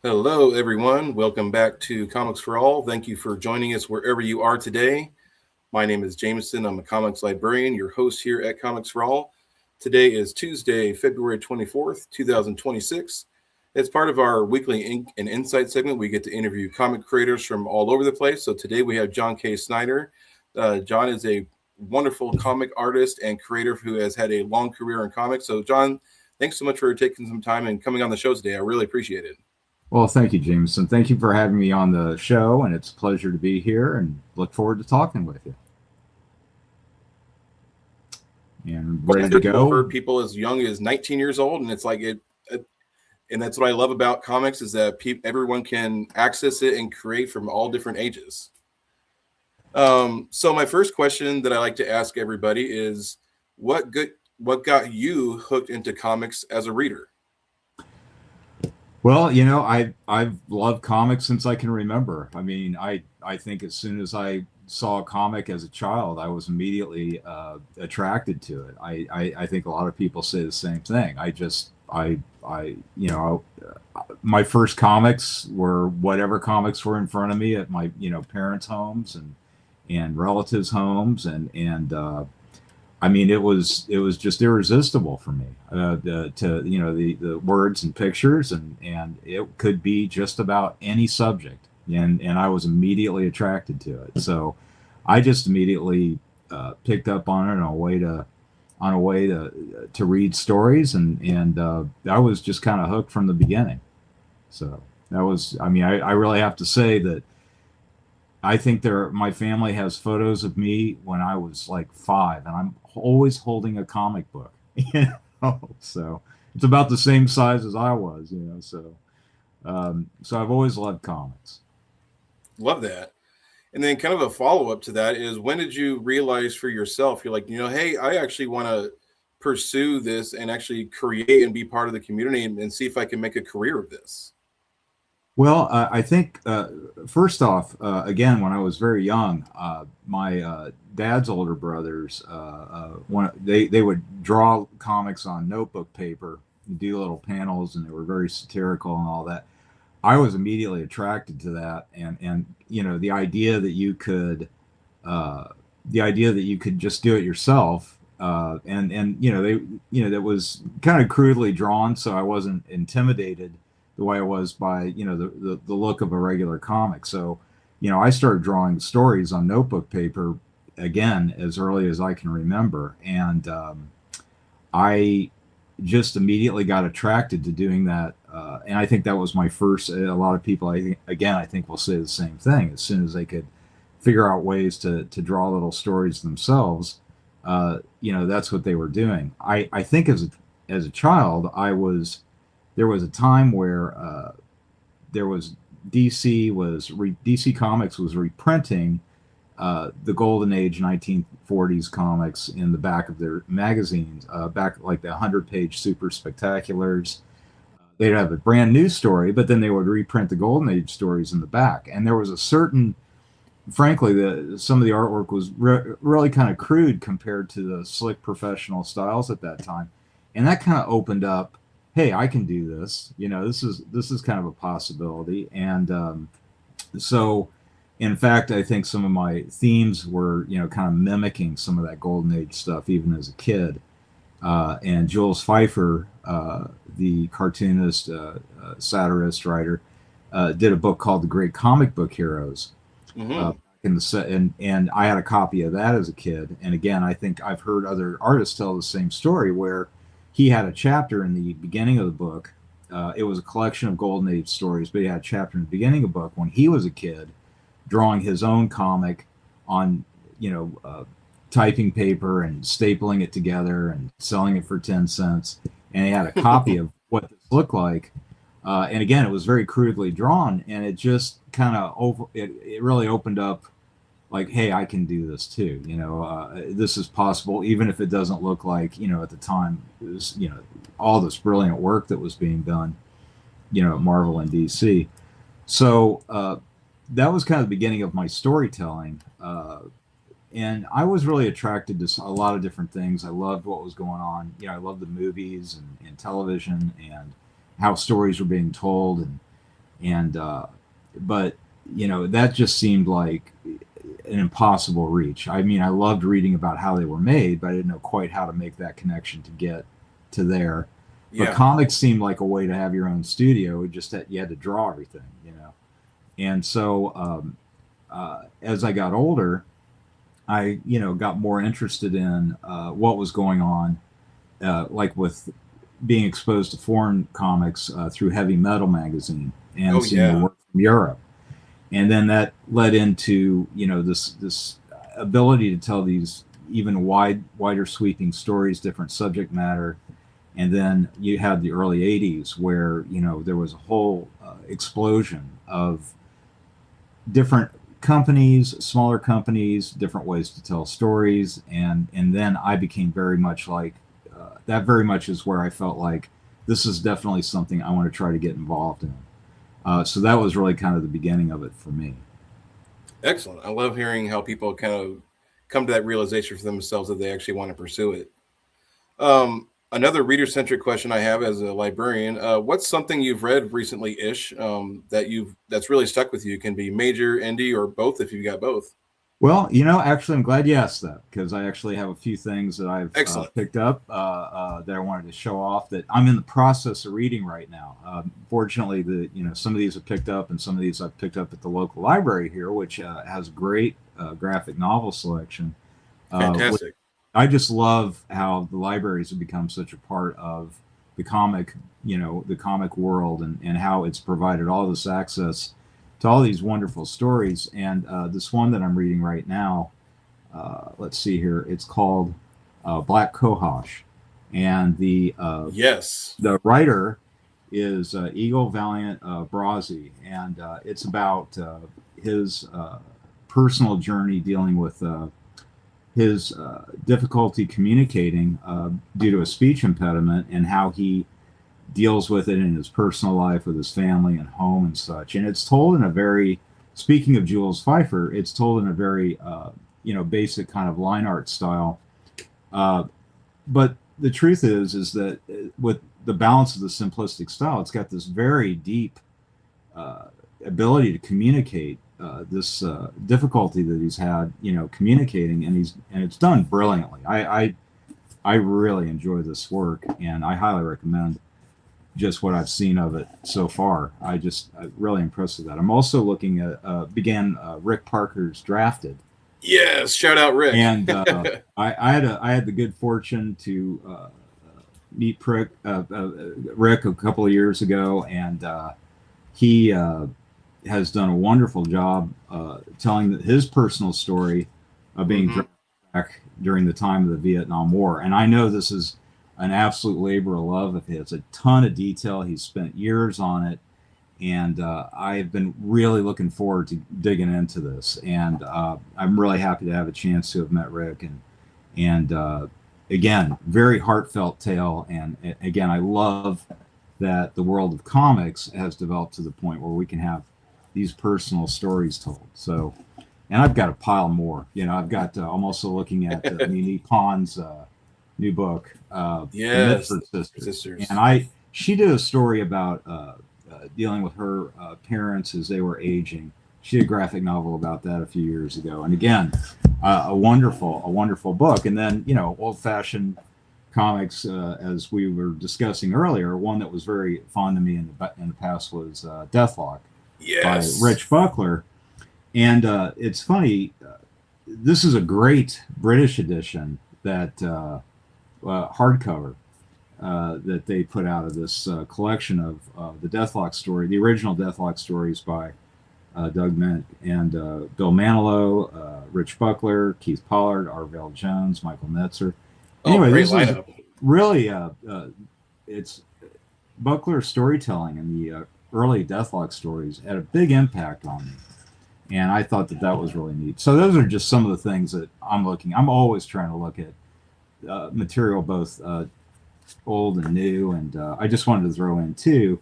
Hello, everyone. Welcome back to Comics for All. Thank you for joining us wherever you are today. My name is Jameson. I'm a comics librarian, your host here at Comics for All. Today is Tuesday, February 24th, 2026. As part of our weekly Ink and Insight segment, we get to interview comic creators from all over the place. So today we have John K Snyder. John is a wonderful comic artist and creator who has had a long career in comics. So, John, thanks so much for taking some time and coming on the show today. I really appreciate it. Well, thank you, Jameson. Thank you for having me on the show, and it's a pleasure to be here and look forward to talking with you. And ready to I've go? heard people as young as 19 years old, and it's like and that's what I love about comics is that everyone can access it and create from all different ages. So my first question that I like to ask everybody is, what got you hooked into comics as a reader? Well, I've loved comics since I can remember. I mean, I think as soon as I saw a comic as a child, I was immediately attracted to it. I think a lot of people say the same thing. My first comics were whatever comics were in front of me at my parents' homes and relatives' homes, and I mean, it was just irresistible for me the words and pictures, and it could be just about any subject, and I was immediately attracted to it. So I just immediately picked up on it on a way to read stories, and I was just kind of hooked from the beginning. So that was, I mean, I really have to say that I think my family has photos of me when I was like 5, and I'm always holding a comic book. So it's about the same size as I was. So I've always loved comics. Love that. And then kind of a follow up to that is, when did you realize for yourself, you're like, hey, I actually want to pursue this and actually create and be part of the community and see if I can make a career of this? Well, I think first off, again, when I was very young, my dad's older brothers, they would draw comics on notebook paper, do little panels, and they were very satirical and all that. I was immediately attracted to that, and uh, the idea that you could just do it yourself, and that was kind of crudely drawn, so I wasn't intimidated the way I was by the look of a regular comic. So I started drawing stories on notebook paper again as early as I can remember, and I just immediately got attracted to doing that. And I think that was my first. A lot of people, I think, will say the same thing. As soon as they could figure out ways to draw little stories themselves, that's what they were doing. I think as a child, there was a time where there was DC Comics was reprinting the Golden Age 1940s comics in the back of their magazines, back like the 100-page super spectaculars. They'd have a brand new story, but then they would reprint the Golden Age stories in the back. And there was a certain, frankly, some of the artwork was really kind of crude compared to the slick professional styles at that time, and that kind of opened up. Hey, I can do this. This is kind of a possibility, and so in fact, I think some of my themes were, kind of mimicking some of that Golden Age stuff, even as a kid. And Jules Pfeiffer, the cartoonist, satirist, writer, did a book called The Great Comic Book Heroes. Mm-hmm. In the set, and I had a copy of that as a kid. And again, I think I've heard other artists tell the same story where he had a chapter in the beginning of the book. It was a collection of Golden Age stories, but he had a chapter in the beginning of the book when he was a kid, drawing his own comic on, typing paper and stapling it together and selling it for 10 cents. And he had a copy of what this looked like. And again, it was very crudely drawn, and it just kind of it really opened up, like, hey, I can do this too. This is possible, even if it doesn't look like, at the time, it was, all this brilliant work that was being done, at Marvel and DC. So that was kind of the beginning of my storytelling. And I was really attracted to a lot of different things. I loved what was going on. I loved the movies and television and how stories were being told. And and but that just seemed like an impossible reach. I mean, I loved reading about how they were made, but I didn't know quite how to make that connection to get to there. But Yeah. comics seemed like a way to have your own studio. It just that you had to draw everything. And so as I got older, I got more interested in what was going on, like with being exposed to foreign comics through Heavy Metal magazine and Oh seeing the yeah. work from Europe, and then that led into this ability to tell these even wider sweeping stories, different subject matter. And then you had the early 80s where there was a whole explosion of different companies, smaller companies, different ways to tell stories, and then I became very much like that. Very much is where I felt like this is definitely something I want to try to get involved in. So that was really kind of the beginning of it for me. Excellent. I love hearing how people kind of come to that realization for themselves that they actually want to pursue it. Another reader-centric question I have as a librarian: what's something you've read recently-ish that's really stuck with you? It can be major, indie, or both if you've got both. Well, actually, I'm glad you asked that because I actually have a few things that I've Excellent. picked up that I wanted to show off that I'm in the process of reading right now. Fortunately, some of these are picked up, and some of these I've picked up at the local library here, which has great graphic novel selection. Which Fantastic. I just love how the libraries have become such a part of the comic world, and how it's provided all this access to all these wonderful stories. And this one that I'm reading right now, let's see here, it's called Black Cohosh, and Yes. the writer is Eagle Valiant Brazi, and it's about his personal journey dealing with his difficulty communicating due to a speech impediment, and how he deals with it in his personal life with his family and home and such. And it's told in a very, speaking of Jules Pfeiffer, it's told in a very, basic kind of line art style. But the truth is that with the balance of the simplistic style, it's got this very deep uh, ability to communicate this difficulty that he's had, communicating, and it's done brilliantly. I really enjoy this work, and I highly recommend just what I've seen of it so far. I'm really impressed with that. I'm also looking at began Rick Parker's Drafted, Yes. Shout out Rick. and I had the good fortune to meet Rick a couple of years ago, and he has done a wonderful job telling his personal story of being Hmm. drafted back during the time of the Vietnam War. And I know this is an absolute labor of love of his, a ton of detail. He's spent years on it, and I've been really looking forward to digging into this. And I'm really happy to have a chance to have met Rick, and again, very heartfelt tale. And again, I love that the world of comics has developed to the point where we can have these personal stories told. So, and I've got a pile more. I've got. I'm also looking at Mimi Pond's new book, The Yes. Mitford Sisters, Sisters. and she did a story about dealing with her parents as they were aging. She did a graphic novel about that a few years ago, and again, a wonderful book. And then old-fashioned comics, as we were discussing earlier, one that was very fond of me in the past was Deathlock by Yes. Rich Buckler. And it's funny, this is a great British edition that hardcover that they put out of this collection of the Deathlock story, the original Deathlock stories by Doug Ment and Bill Manilow, Rich Buckler, Keith Pollard, Arvell Jones, Michael Netzer. Oh, Anyway, great this is lineup. really it's Buckler's storytelling in the early Deathlock stories had a big impact on me, and I thought that was really neat. So those are just some of the things that I'm looking. I'm always trying to look at material, both old and new, and I just wanted to throw in too.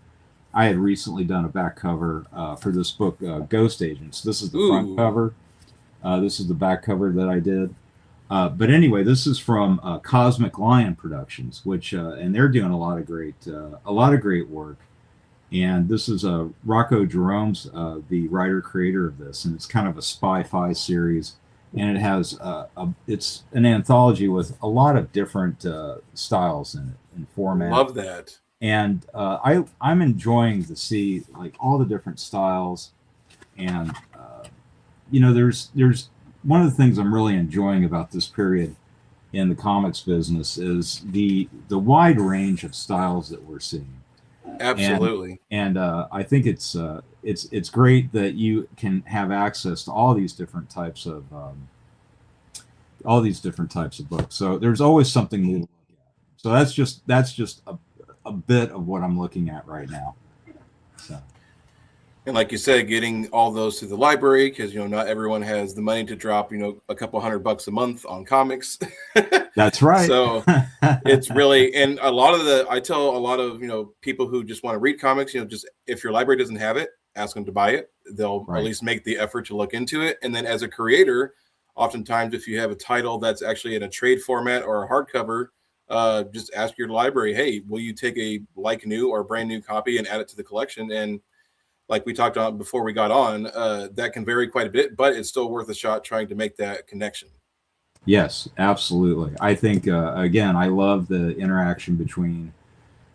I had recently done a back cover for this book, Ghost Agents. This is the front Ooh. cover. This is the back cover that I did. But anyway, this is from Cosmic Lion Productions, which and they're doing a lot of great work. And this is Rocco Jerome's the writer creator of this, and it's kind of a spy-fi series, and it has it's an anthology with a lot of different styles in it and format. Love that. And I'm enjoying to see like all the different styles, and there's one of the things I'm really enjoying about this period in the comics business is the wide range of styles that we're seeing. and Absolutely. I think it's great that you can have access to all these different types of books. So there's always something new to look at. So that's just a bit of what I'm looking at right now. So And like you said, getting all those to the library, because not everyone has the money to drop a couple $100 a month on comics. that's right. So it's really, and I tell a lot of people who just want to read comics, just if your library doesn't have it, ask them to buy it. They'll Right. at least make the effort to look into it. And then as a creator, oftentimes if you have a title that's actually in a trade format or a hardcover, just ask your library, hey, will you take a like new or brand new copy and add it to the collection? And like we talked about before we got on, that can vary quite a bit, but it's still worth a shot trying to make that connection. Yes, absolutely. I think again, I love the interaction between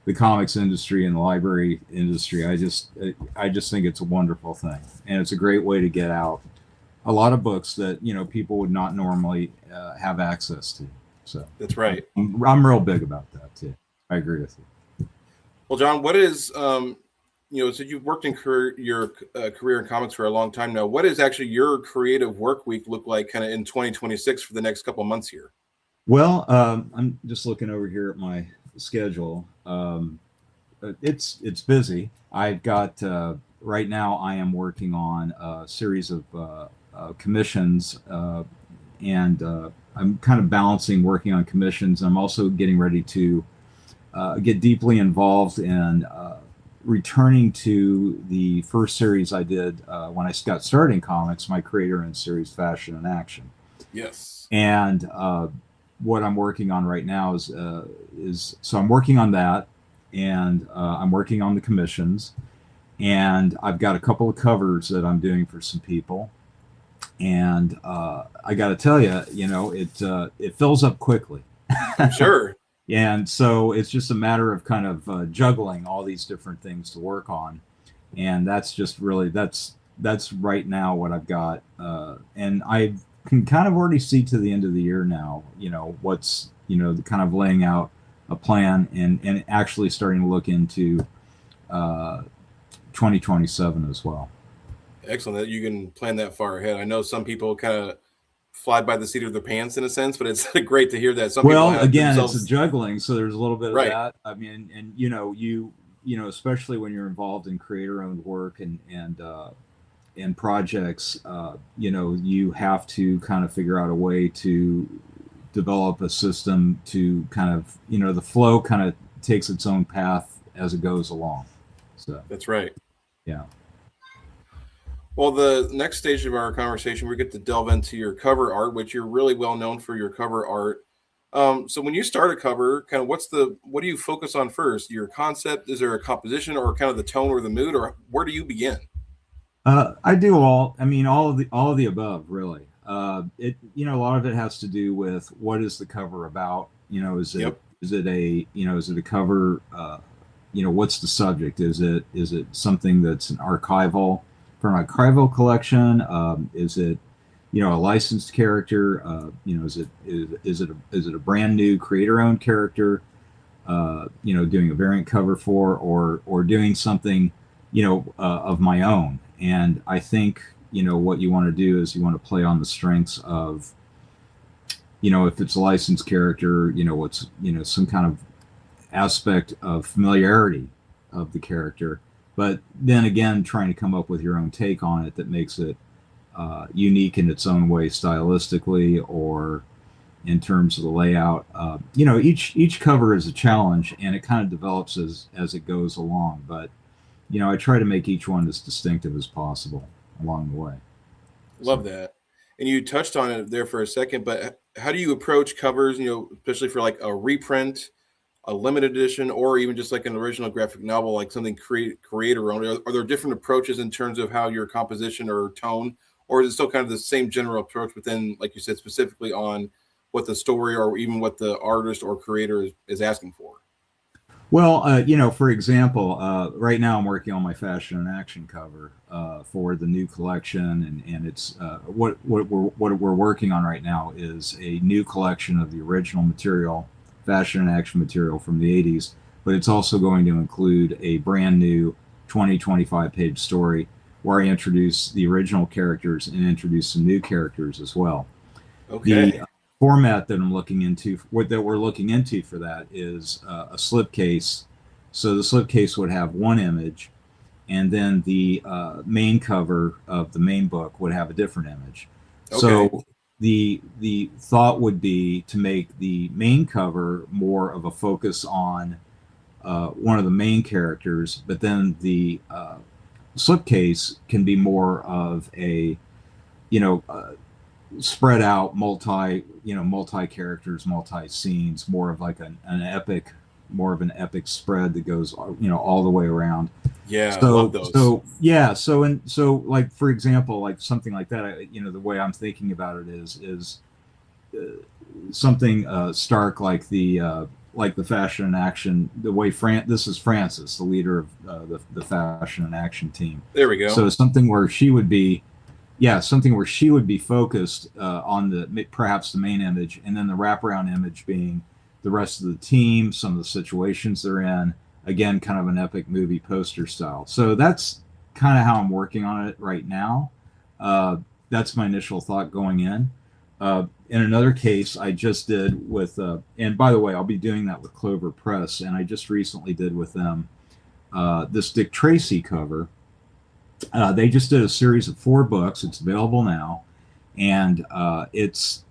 the comics industry and the library industry. I just think it's a wonderful thing, and it's a great way to get out a lot of books that people would not normally have access to. So That's right. I'm real big about that too. I agree with you. Well, John, what is so you've worked in your career in comics for a long time now. What does actually your creative work week look like, kind of in 2026 for the next couple of months here? Well, I'm just looking over here at my schedule. It's busy. I've got right now. I am working on a series of commissions, and I'm kind of balancing working on commissions. I'm also getting ready to get deeply involved in returning to the first series I did when I got started in comics, my creator in series Fashion and Action. Yes. And what I'm working on right now is so I'm working on that, and I'm working on the commissions, and I've got a couple of covers that I'm doing for some people, and I got to tell you, it fills up quickly. I'm sure. And so it's just a matter of kind of juggling all these different things to work on, and that's just really that's right now what I've got, and I can kind of already see to the end of the year now. What's kind of laying out a plan and actually starting to look into 2027 as well. Excellent that you can plan that far ahead. I know some people kind of fly by the seat of their pants in a sense, but it's great to hear that some people Well, have again, themselves. it's a juggling, so there's a little bit of Right. that. I mean, and especially when you're involved in creator-owned work and projects, you have to kind of figure out a way to develop a system to kind of, the flow kind of takes its own path as it goes along. So, That's right. yeah. Well, the next stage of our conversation, we get to delve into your cover art, which you're really well known for your cover art. So when you start a cover, kind of what do you focus on first? Your concept? Is there a composition or kind of the tone or the mood, or where do you begin? I do I mean, all of the above, really. A lot of it has to do with what is the cover about. Yep. Is it a cover? What's the subject? Is it something that's an archival for an archival collection? Is it a licensed character? Is it a brand new creator owned character? Doing a variant cover for, or doing something of my own. And I think what you want to do is you want to play on the strengths of if it's a licensed character, what's some kind of aspect of familiarity of the character, but then again trying to come up with your own take on it that makes it unique in its own way stylistically or in terms of the layout. Each cover is a challenge, and it kind of develops as it goes along, but I try to make each one as distinctive as possible along the way. Love that. And you touched on it there for a second, but how do you approach covers, especially for like a reprint a limited edition, or even just like an original graphic novel, like something creator owned? Are there different approaches in terms of how your composition or tone, or is it still kind of the same general approach, but then, like you said, specifically on what the story or even what the artist or creator is asking for? Well, for example, right now I'm working on my fashion and action cover for the new collection, and it's what we're working on right now is a new collection of the original material, fashion and action material from the '80s, but it's also going to include a brand new 25 page story where I introduce the original characters and introduce some new characters as well. The Okay. format that I'm looking into, what that we're looking into for that is a slipcase. So the slipcase would have one image, and then the main cover of the main book would have a different image. Okay. So the thought would be to make the main cover more of a focus on one of the main characters, but then the slipcase can be more of a you know spread out multi characters, multi scenes, more of like an epic, more of an epic spread that goes all the way around. Yeah, love so those. so yeah so like for example, like something like that, the way I'm thinking about it is uh, something stark like the fashion and action, the way this is Frances, the leader of the fashion and action team. There we go. So something where she would be, yeah, something where she would be focused on perhaps the main image, and then the wraparound image being the rest of the team, some of the situations they're in. Again, kind of an epic movie poster style. So that's kind of how I'm working on it right now. That's my initial thought going in. In another case, I just did with, and by the way, I'll be doing that with Clover Press, and I just recently did with them this Dick Tracy cover. They just did a series of 4 books. It's available now, and it's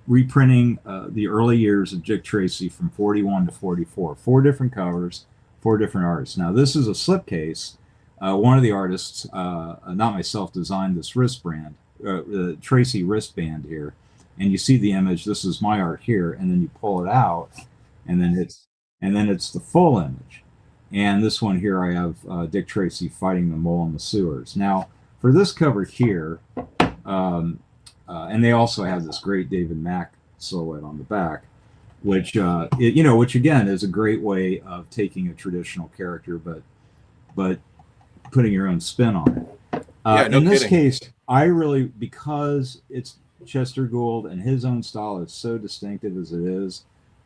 reprinting the early years of Dick Tracy from 41 to 44. 4 different covers, 4 different artists. Now, this is a slipcase. One of the artists, not myself, designed this wristband, the Tracy wristband here, and you see the image. This is my art here, and then you pull it out, and then it's the full image. And this one here, I have Dick Tracy fighting the mole in the sewers. Now, for this cover here, and they also have this great David Mack silhouette on the back, which which again is a great way of taking a traditional character, but putting your own spin on it. Yeah, no In this kidding. case, I really, because it's Chester Gould and his own style is so distinctive as it is,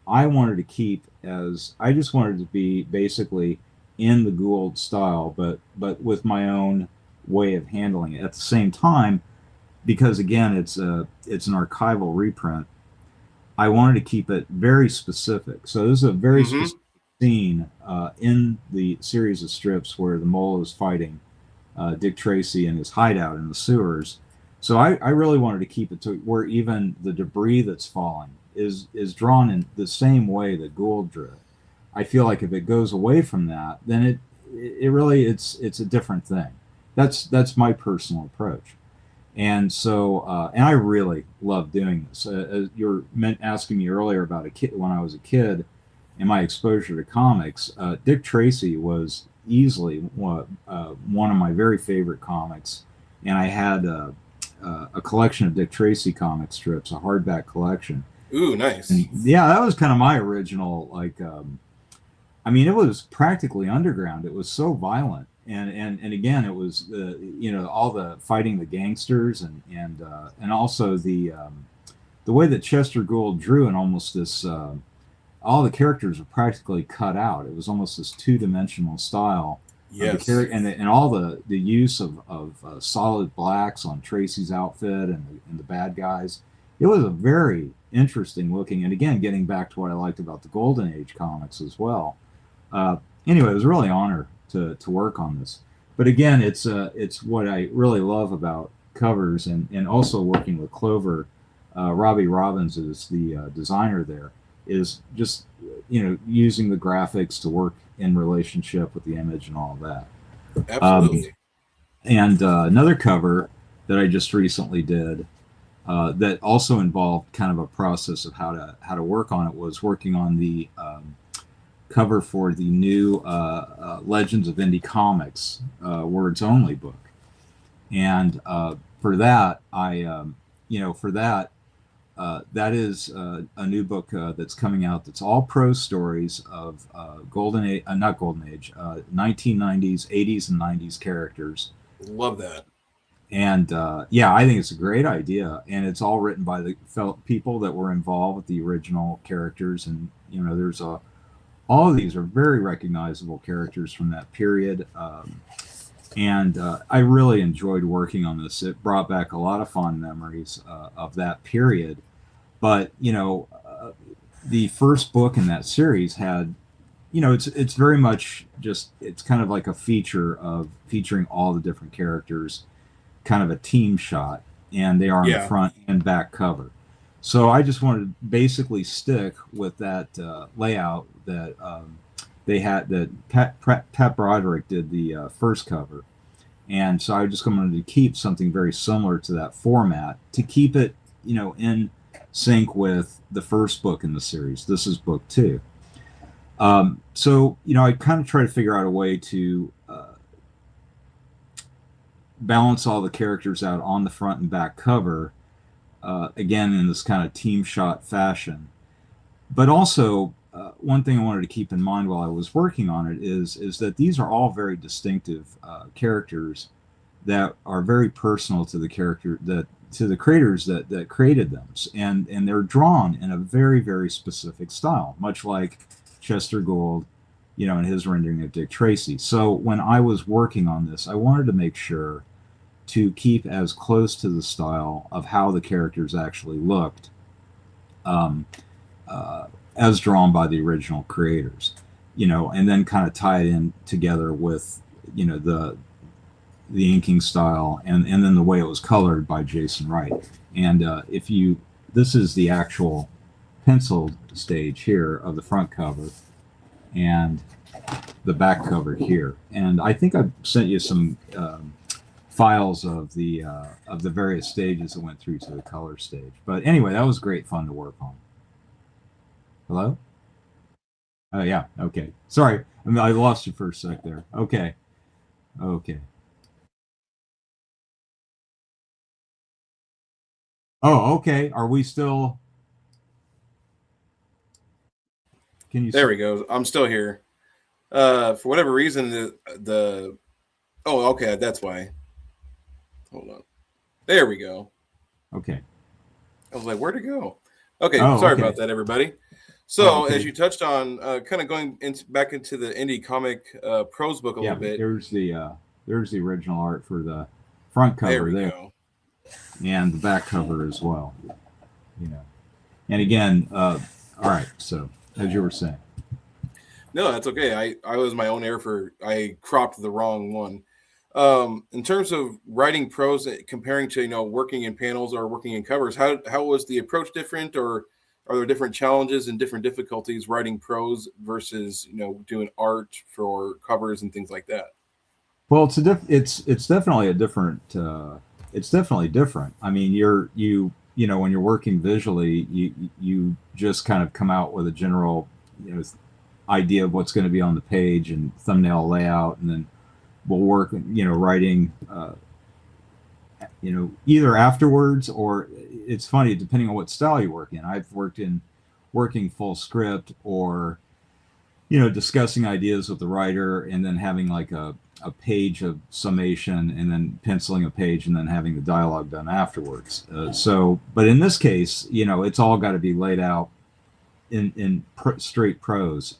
I just wanted to be basically in the Gould style, but with my own way of handling it. At the same time, because again, it's an archival reprint, I wanted to keep it very specific. So this is a very Hmm. specific scene in the series of strips where the mole is fighting Dick Tracy in his hideout in the sewers. So I really wanted to keep it to where even the debris that's falling is drawn in the same way that Gould drew it. I feel like if it goes away from that, then it really it's a different thing. That's my personal approach. And so, and I really love doing this. You were asking me earlier about a kid when I was a kid and my exposure to comics. Dick Tracy was easily one of my very favorite comics, and I had a collection of Dick Tracy comic strips, a hardback collection. Ooh, nice. And yeah, that was kind of my original. I mean, it was practically underground. It was so violent, and again, it was all the fighting the gangsters and also the way that Chester Gould drew and almost this all the characters were practically cut out. It was almost this 2-dimensional style of the Yes. character, and all the use of solid blacks on Tracy's outfit and the bad guys. It was a very interesting looking, and again, getting back to what I liked about the Golden Age comics as well. Uh, anyway, it was really an honor to work on this. But again, it's what I really love about covers and also working with Clover. Robbie Robbins is the designer there. Is just using the graphics to work in relationship with the image and all of that. Um, Absolutely. and another cover that I just recently did that also involved kind of a process of how to work on it was working on the cover for the new Legends of Indie Comics Words Only book. And for that, that is a new book that's coming out that's all prose stories of golden age, not golden age, 1990s, 80s, and 90s characters. Love that. And yeah, I think it's a great idea, and it's all written by the people that were involved with the original characters. And there's all of these are very recognizable characters from that period. And I really enjoyed working on this. It brought back a lot of fond memories of that period. But the first book in that series had, it's very much just, it's kind of like a featuring all the different characters, kind of a team shot, and they are on the front and back cover. So I just wanted to basically stick with that layout that they had, that Pat Broderick did the first cover. And so I just wanted to keep something very similar to that format, to keep it, in sync with the first book in the series. This is book 2. So, I kind of try to figure out a way to balance all the characters out on the front and back cover, again, in this kind of team shot fashion. But also, one thing I wanted to keep in mind while I was working on it is that these are all very distinctive characters that are very personal to the creators that created them, and they're drawn in a very, very specific style, much like Chester Gould, in his rendering of Dick Tracy. So when I was working on this, I wanted to make sure to keep as close to the style of how the characters actually looked, as drawn by the original creators, and then kind of tie it in together with, the inking style and then the way it was colored by Jason Wright. And this is the actual penciled stage here of the front cover and the back cover here. And I think I sent you some files of the various stages that went through to the color stage. But anyway, that was great fun to work on. Hello? Oh, yeah. Okay. Sorry. I lost you for a sec there. Okay. Oh, okay. Are we still? Can you? There we go. I'm still here. For whatever reason, the oh, okay, that's why. Hold on. There we go. Okay. I was like, where'd it go? Okay, Oh, sorry okay. about that, everybody. So, okay. as you touched on, kind of going back into the indie comic prose book a little bit. There's the original art for the front cover there, go. And the back cover as well. And again, all right. So, as you were saying. No, that's okay. I was my own error for I cropped the wrong one. In terms of writing prose, comparing to working in panels or working in covers, how was the approach different, or are there different challenges and different difficulties writing prose versus doing art for covers and things like that? Well, it's definitely a different. It's definitely different. I mean, when you're working visually, you just kind of come out with a general idea of what's going to be on the page and thumbnail layout, and then we'll work writing either afterwards, or it's funny depending on what style you work in. I've worked in working full script, or discussing ideas with the writer and then having like a page of summation and then penciling a page and then having the dialogue done afterwards. But in this case, it's all got to be laid out in straight prose.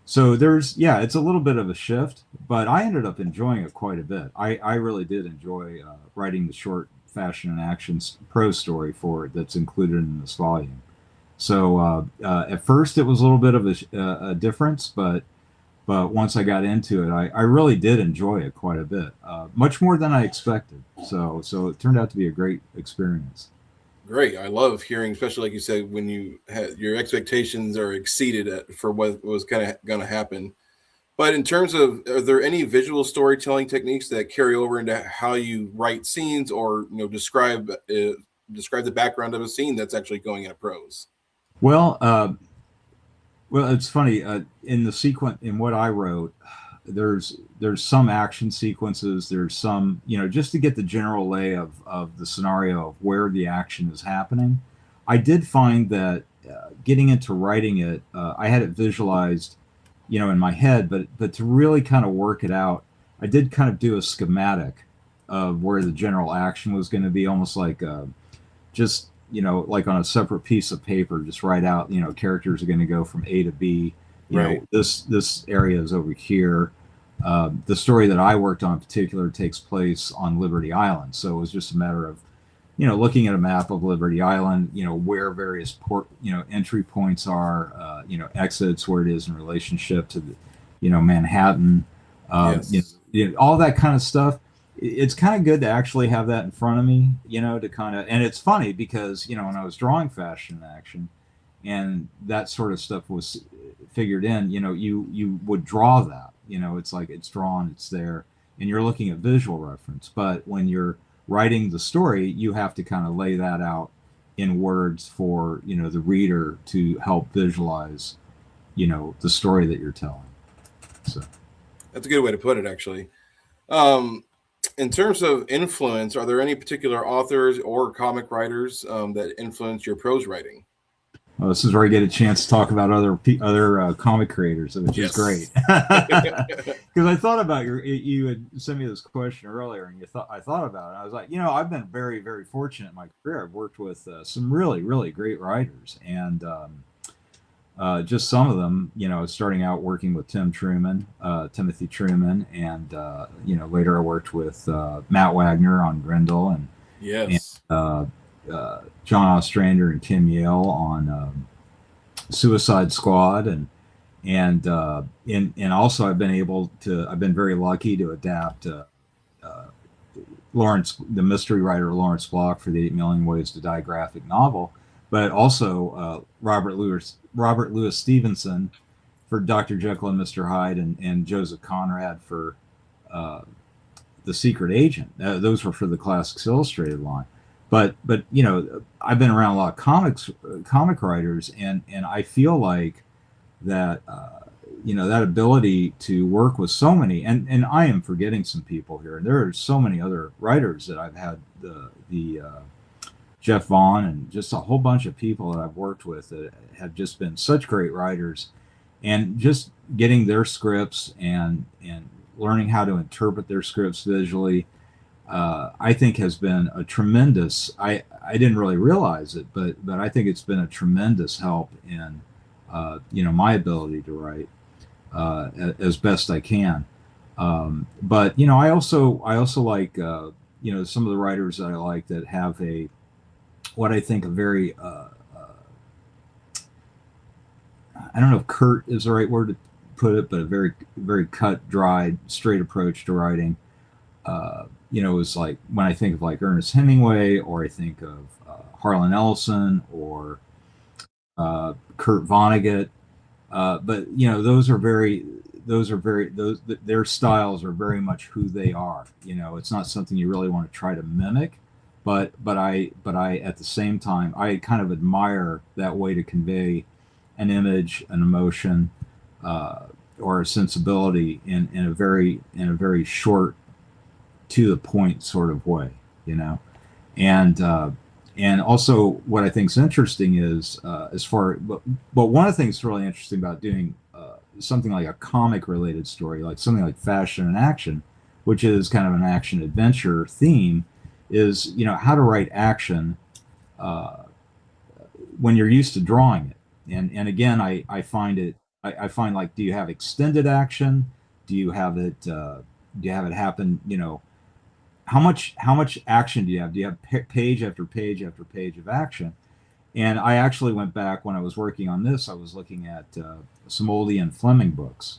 So there's, it's a little bit of a shift, but I ended up enjoying it quite a bit. I really did enjoy writing the short fashion and action prose story for it that's included in this volume. So at first it was a little bit of a difference, but once I got into it, I really did enjoy it quite a bit, much more than I expected. So it turned out to be a great experience. Great. I love hearing, especially like you said, when you had your expectations are exceeded for what was kind of going to happen. But in terms of, are there any visual storytelling techniques that carry over into how you write scenes, or describe the background of a scene that's actually going in a prose? Well, Well, it's funny. In the sequence, in what I wrote, there's some action sequences. There's some, just to get the general lay of the scenario of where the action is happening. I did find that getting into writing it, I had it visualized, in my head, but to really kind of work it out, I did kind of do a schematic of where the general action was going to be, almost like just like on a separate piece of paper, just write out, characters are going to go from A to B. Right. This area is over here. The story that I worked on in particular takes place on Liberty Island, so it was just a matter of looking at a map of Liberty Island, where various entry points are, exits, where it is in relationship to the, Manhattan, Yes. all that kind of stuff. It's kind of good to actually have that in front of me, to kind of, and it's funny because, when I was drawing fashion and action and that sort of stuff was figured in, you would draw that, it's like it's drawn, it's there, and you're looking at visual reference. But when you're writing the story, you have to kind of lay that out in words for, the reader to help visualize, the story that you're telling. So That's a good way to put it, actually. Um, in terms of influence, are there any particular authors or comic writers that influence your prose writing? well, this is where I get a chance to talk about other comic creators, which is great. Yes. Because I thought about you had sent me this question earlier, and I thought about it. I was like, I've been very, very fortunate in my career. I've worked with some really, really great writers, and just some of them, starting out working with Timothy Truman, and later I worked with Matt Wagner on Grendel, and Yes. John Ostrander and Kim Yale on Suicide Squad, and also I've been very lucky to adapt uh, the mystery writer Lawrence Block for the 8 Million Ways to Die graphic novel, but also Robert Louis Stevenson for Dr. Jekyll and Mr. Hyde, and Joseph Conrad for uh, The Secret Agent. Those were for the Classics Illustrated line. But I've been around a lot of comic writers, and I feel like that that ability to work with so many, and I am forgetting some people here. And there are so many other writers that I've had the Jeff Vaughn and just a whole bunch of people that I've worked with that have just been such great writers, and just getting their scripts and learning how to interpret their scripts visually, I think has been a tremendous. I didn't really realize it, but I think it's been a tremendous help in my ability to write as best I can. But I also like some of the writers that I like that have what I think a very I don't know if curt is the right word to put it, but a very, very cut, dried, straight approach to writing. It's like when I think of like Ernest Hemingway, or I think of Harlan Ellison, or Kurt Vonnegut. But those their styles are very much who they are. It's not something you really want to try to mimic, but I at the same time I kind of admire that way to convey an image, an emotion, or a sensibility in a very short, to the point sort of way, and also what I think is interesting is but one of the things that's really interesting about doing something like a comic related story, like something like Fashion and Action, which is kind of an action adventure theme, is how to write action uh, when you're used to drawing it. And again, I find I find, like, do you have extended action? Do you have it happen? How much action do you have? Do you have page after page after page of action? And I actually went back when I was working on this. I was looking at some old Ian Fleming books,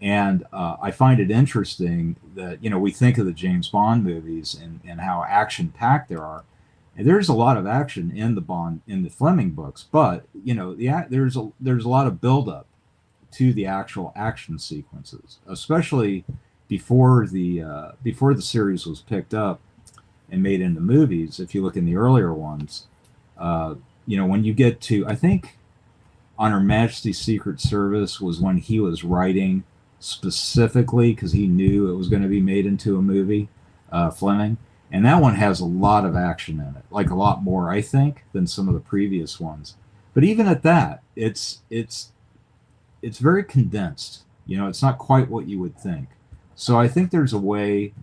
and I find it interesting that we think of the James Bond movies and how action packed there are. And there's a lot of action in the Fleming books, but there's a lot of buildup to the actual action sequences, especially before the series was picked up and made into movies. If you look in the earlier ones, when you get to, I think on Her Majesty's Secret Service was when he was writing specifically because he knew it was going to be made into a movie, Fleming. And that one has a lot of action in it, like a lot more, I think, than some of the previous ones. But even at that, it's very condensed. You know, it's not quite what you would think. So I think there's a way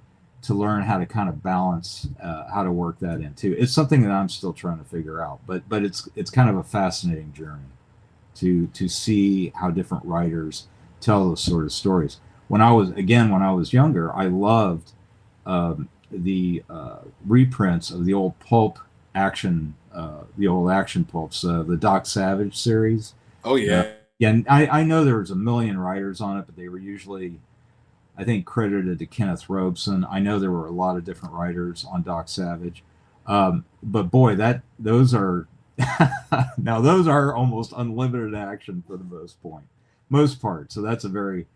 to learn how to kind of balance how to work that in too. It's something that I'm still trying to figure out, but it's kind of a fascinating journey to see how different writers tell those sort of stories. When I was younger, I loved the reprints of the old pulp action, the old action pulps, the Doc Savage series. Oh Uh, yeah. yeah, and I know there was a million writers on it, but they were usually, I think, credited to Kenneth Robeson. I know there were a lot of different writers on Doc Savage, but boy, that those are now those are almost unlimited action for the most part. So that's a very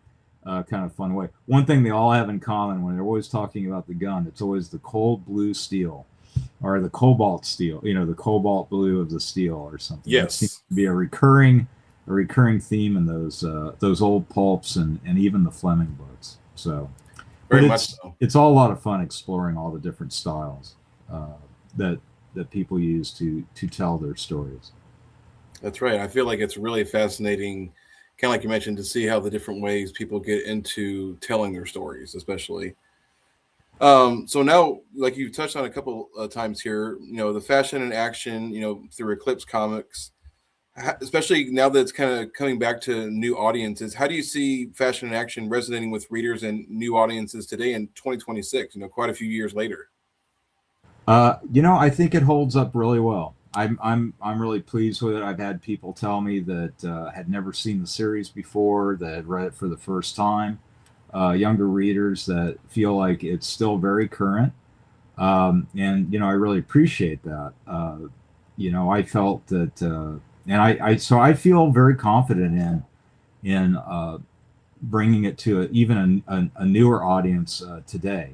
kind of fun way. One thing they all have in common when they're always talking about the gun, it's always the cold blue steel or the cobalt steel. You know, the cobalt blue of the steel or something. That seems Yes. to be a recurring theme in those old pulps and even the Fleming books. So, but Very much so. it's all a lot of fun exploring all the different styles that people use to tell their stories. That's right. I feel like it's really fascinating, kind of like you mentioned, to see how the different ways people get into telling their stories, especially. So now, like you touched on a couple of times here, the fashion and action, through Eclipse Comics, especially now that it's kind of coming back to new audiences. How do you see fashion and action resonating with readers and new audiences today in 2026? Quite a few years later. I think it holds up really well. I'm really pleased with it. I've had people tell me that had never seen the series before, that had read it for the first time. Younger readers that feel like it's still very current, and I really appreciate that. I felt that, and so I feel very confident in bringing it to even a newer audience today.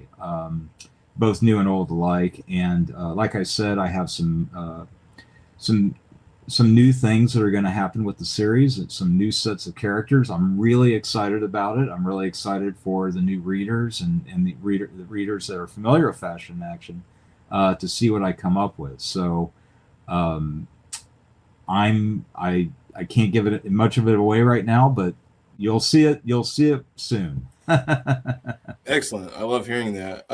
Both new and old alike. And like I said, I have some some new things that are going to happen with the series and some new sets of characters. I'm really excited about it. I'm really excited for the new readers and the readers that are familiar with fashion and action to see what I come up with. So um, I can't give it much of it away right now, but you'll see it. You'll see it soon. Excellent. I love hearing that.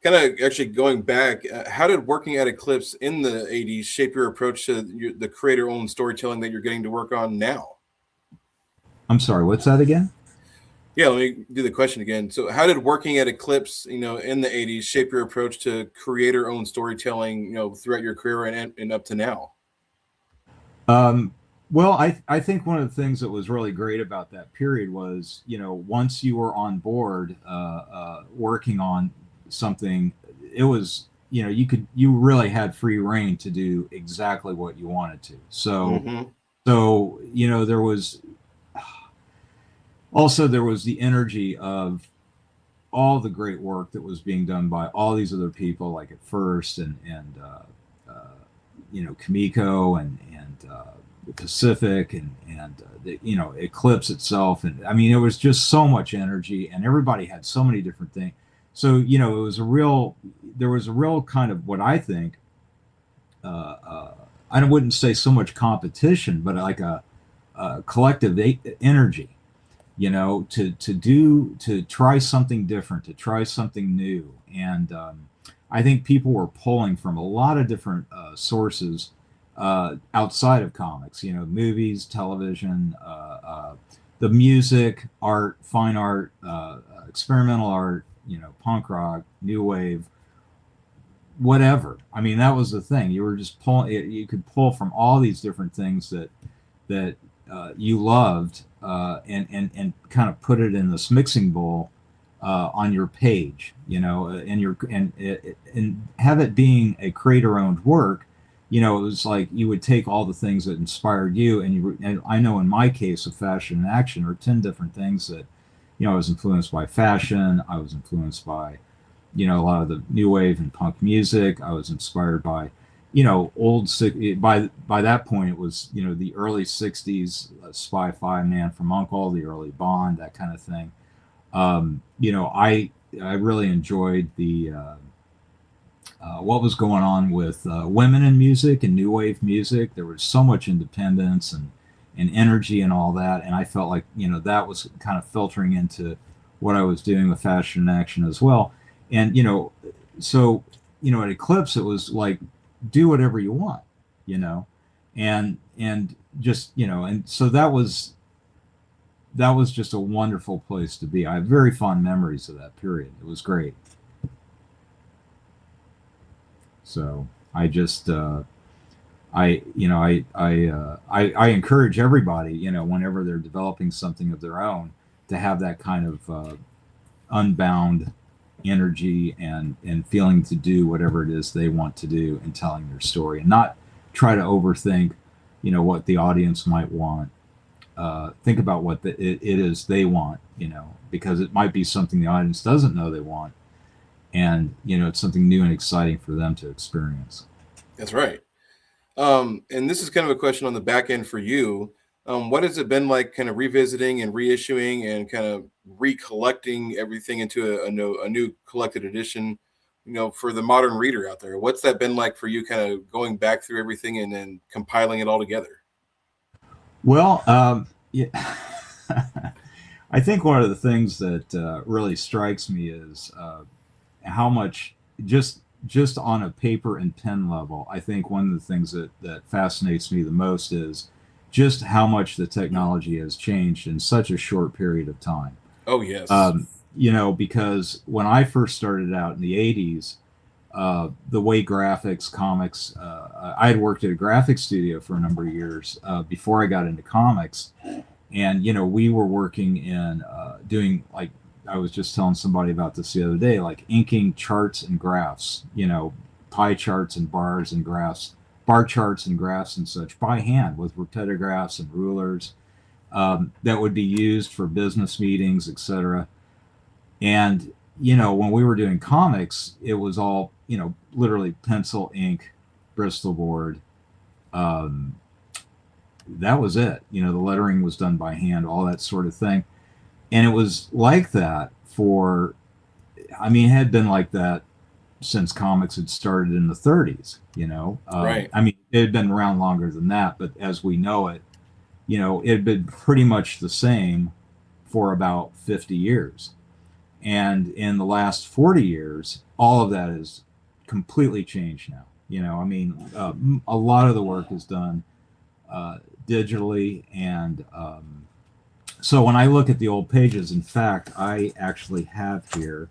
Kind of actually going back, how did working at Eclipse in the 80s shape your approach to the creator-owned storytelling that you're getting to work on now? I'm sorry. What's that again? Yeah, let me do the question again. So, how did working at Eclipse, in the 80s shape your approach to creator-owned storytelling, throughout your career and up to now? Um, well, I think one of the things that was really great about that period was, once you were on board working on something, it was, you really had free reign to do exactly what you wanted to. So, Hmm. there was the energy of all the great work that was being done by all these other people, like at first Kamiko and the Pacific and the Eclipse itself, and I mean it was just so much energy, and everybody had so many different things. So it was there was a real kind of what I think. I wouldn't say so much competition, but like a collective energy, to try something different, to try something new. And I think people were pulling from a lot of different sources outside of comics, movies, television, the music, art, fine art, experimental art, punk rock, new wave, whatever. I mean, that was the thing. You were just pulling. You could pull from all these different things that you loved, and kind of put it in this mixing bowl on your page, and have it being a creator-owned work. It was like you would take all the things that inspired you, and I know in my case of fashion and action are 10 different things that, I was influenced by fashion. I was influenced by, a lot of the new wave and punk music. I was inspired by, old by that point it was the early '60s, Spy Five Man from Uncle, the early Bond, that kind of thing. I really enjoyed the what was going on with women in music and new wave music. There was so much independence and energy and all that, and I felt like that was kind of filtering into what I was doing with fashion and action as well. And so at Eclipse it was like do whatever you want, and just and so that was just a wonderful place to be. I have very fond memories of that period. It was great. So I just I encourage everybody, whenever they're developing something of their own, to have that kind of unbound energy and feeling to do whatever it is they want to do in telling their story, and not try to overthink what the audience might want. Think about what it is they want, because it might be something the audience doesn't know they want, and it's something new and exciting for them to experience. That's right. And this is kind of a question on the back end for you. What has it been like kind of revisiting and reissuing and kind of recollecting everything into a new collected edition, for the modern reader out there? What's that been like for you, kind of going back through everything and then compiling it all together? Well, yeah. I think one of the things that really strikes me is how much just on a paper and pen level. I think one of the things that fascinates me the most is just how much the technology has changed in such a short period of time. Oh, yes. Because when I first started out in the '80s, the way graphics, comics, I had worked at a graphics studio for a number of years before I got into comics, and we were working in doing, like, I was just telling somebody about this the other day, like inking charts and graphs, pie charts and bars and graphs, bar charts and graphs and such by hand with rotatographs and rulers that would be used for business meetings, etc. And when we were doing comics, it was all literally pencil, ink, Bristol board. That was it. The lettering was done by hand, all that sort of thing. And it was like that it had been like that since comics had started in the '30s, Right. It had been around longer than that, but as we know it, it had been pretty much the same for about 50 years. And in the last 40 years, all of that is completely changed now. A lot of the work is done digitally, and so when I look at the old pages, in fact, I actually have here,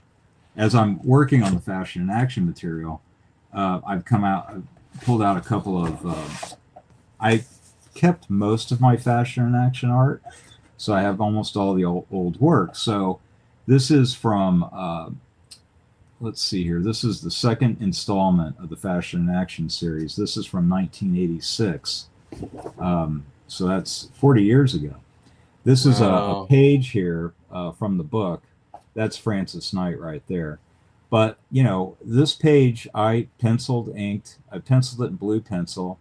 as I'm working on the fashion and action material, I've pulled out a couple of, I kept most of my fashion and action art, so I have almost all the old work. So this is from, let's see here, this is the second installment of the fashion and action series. This is from 1986, so that's 40 years ago. This is a page here from the book. That's Francis Knight right there. But, this page I penciled it in blue pencil,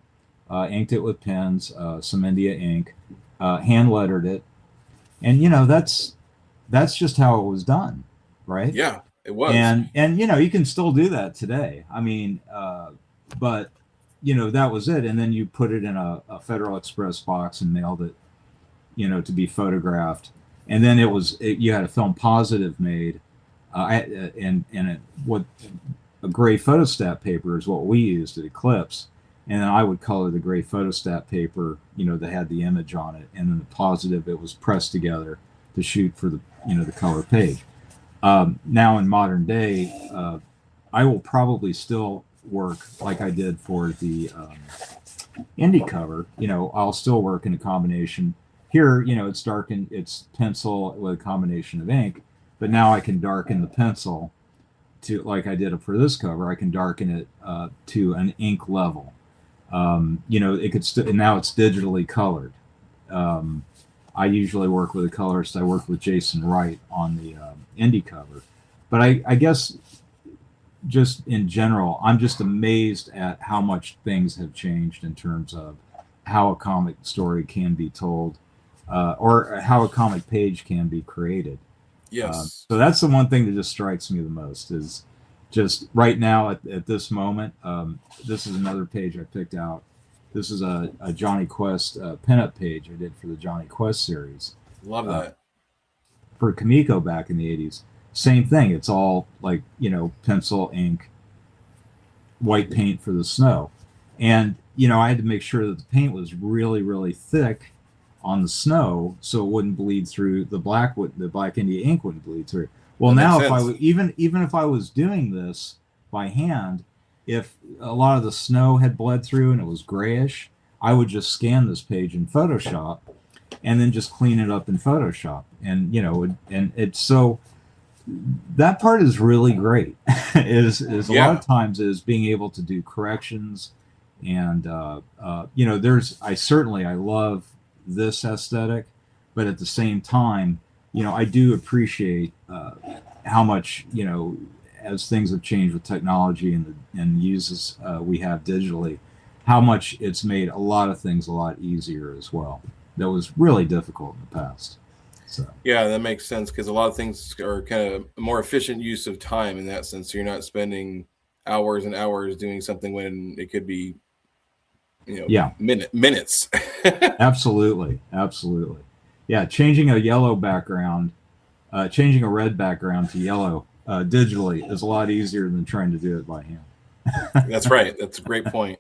inked it with pens, some India ink, hand lettered it. And, that's just how it was done, right? Yeah, it was. And you can still do that today. But, that was it. And then you put it in a Federal Express box and mailed it, to be photographed, and then you had a film positive made, what a gray photostat paper is what we used at Eclipse, and then I would color the gray photostat paper, that had the image on it, and then the positive, it was pressed together to shoot for the the color page. Now in modern day, I will probably still work like I did for the indie cover. I'll still work in a combination. Here, it's darkened, it's pencil with a combination of ink, but now I can darken the pencil to, like I did for this cover, I can darken it to an ink level. It could and now it's digitally colored. I usually work with a colorist. I worked with Jason Wright on the indie cover. But I guess just in general, I'm just amazed at how much things have changed in terms of how a comic story can be told, or how a comic page can be created. Yes. So that's the one thing that just strikes me the most is just right now at this moment. This is another page I picked out. This is a Johnny Quest pinup page I did for the Johnny Quest series Love uh, that. for Comiko back in the 80s. Same thing. It's all like, pencil, ink, white paint for the snow. And, I had to make sure that the paint was really, really thick on the snow so it wouldn't bleed through the black India ink wouldn't bleed through. Well, That makes now if I sense. would even if I was doing this by hand, if a lot of the snow had bled through and it was grayish, I would just scan this page in Photoshop and then just clean it up in Photoshop. And and it's so that part is really great. is a lot Yeah. of times is being able to do corrections, and I love this aesthetic, but at the same time, I do appreciate how much as things have changed with technology and uses we have digitally, how much it's made a lot of things a lot easier as well. That was really difficult in the past. So. Yeah, that makes sense because a lot of things are kind of a more efficient use of time in that sense. So you're not spending hours and hours doing something when it could be, Yeah, minutes. absolutely, absolutely. Yeah, changing a red background to yellow digitally is a lot easier than trying to do it by hand. That's right. That's a great point.